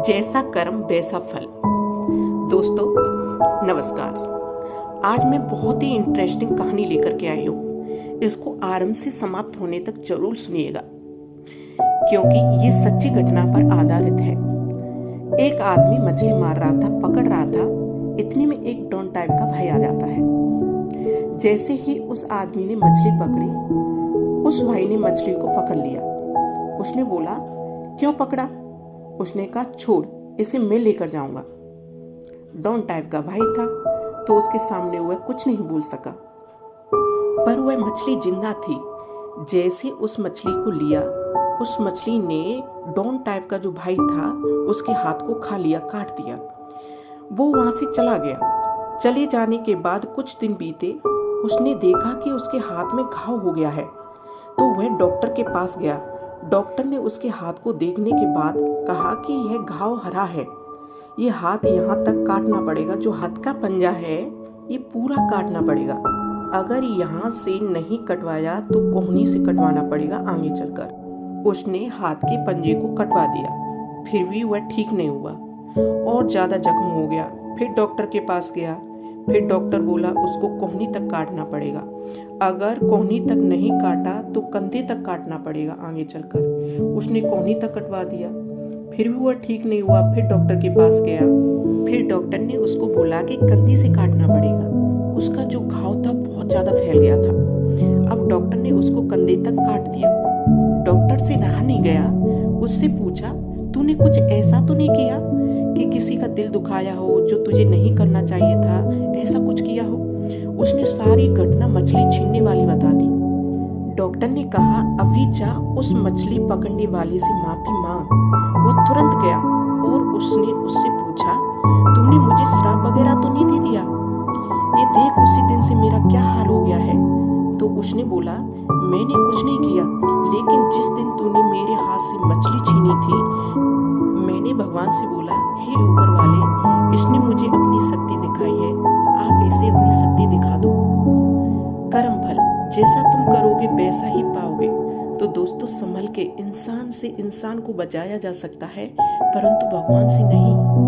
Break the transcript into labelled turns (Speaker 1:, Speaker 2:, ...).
Speaker 1: जैसा कर्म वैसा फल। दोस्तों नमस्कार। आज मैं बहुत ही इंटरेस्टिंग कहानी लेकर के आई हूँ। इसको आरंभ से समाप्त होने तक जरूर सुनिएगा, क्योंकि ये सच्ची घटना पर आधारित है। एक आदमी मछली मार रहा था, पकड़ रहा था। इतने में एक डॉन टाइप का भाई आ जाता है। जैसे ही उस आदमी ने मछली पकड़ी, उस भाई ने मछली को पकड़ लिया। उसने बोला, क्यों पकड़ा? उसने कहा, छोड़, इसे मैं लेकर जाऊंगा। डॉन टाइप का भाई था, तो उसके सामने वह कुछ नहीं बोल सका, पर वह मछली जिंदा थी। जैसे उस मछली को लिया, उस मछली ने डॉन टाइप का जो भाई था उसके हाथ को खा लिया, काट दिया। वो वहां से चला गया। चले जाने के बाद कुछ दिन बीते, उसने देखा कि उसके हाथ में घाव हो गया है, तो वह डॉक्टर के पास गया। डॉक्टर ने उसके हाथ को देखने के बाद कहा कि यह घाव हरा है, ये हाथ यहाँ तक काटना पड़ेगा। जो हाथ का पंजा है ये पूरा काटना पड़ेगा। अगर यहाँ से नहीं कटवाया तो कोहनी से कटवाना पड़ेगा आगे चलकर। उसने हाथ के पंजे को कटवा दिया, फिर भी वह ठीक नहीं हुआ और ज्यादा जख्म हो गया। फिर डॉक्टर के पास गया। फिर डॉक्टर बोला उसको कोहनी तक काटना पड़ेगा। अगर कोहनी तक नहीं काटा तो कंधे तक काटना पड़ेगा आगे चलकर। उसने कोहनी तक कटवा दिया, फिर भी वह ठीक नहीं हुआ। फिर डॉक्टर के पास गया। फिर डॉक्टर ने उसको बोला कि कंधे से काटना पड़ेगा। उसका जो घाव था बहुत ज्यादा फैल गया था। अब डॉक्टर ने उसको कंधे तक काट दिया। डॉक्टर से रहा नहीं गया, उससे पूछा, तूने कुछ ऐसा तो नहीं किया कि किसी का दिल दुखाया हो जो तुझे नहीं करना चाहिए था, ऐसा कुछ किया हो? उसने सारी घटना मछली छीनने वाली बता दी। डॉक्टर ने कहा, अभी जा उस मछली पकड़ने वाले से माफी मांग। वो तुरंत गया और उसने उससे पूछा, तूने मुझे श्राप वगैरह तो नहीं दे दिया? ये देख उसी दिन से मेरा क्या हाल हो गया है। तो उसने बोला, मैंने कुछ नहीं किया, लेकिन जिस दिन तूने मेरे हाथ से मछली छीनी थी, मैंने भगवान से बोला, हे ऊपर वाले, इसने मुझे अपनी शक्ति दिखाई है, आप इसे अपनी शक्ति दिखा दो। कर्म फल जैसा तुम करोगे वैसा ही पाओगे। तो दोस्तों संभल के। इंसान से इंसान को बचाया जा सकता है, परंतु भगवान से नहीं।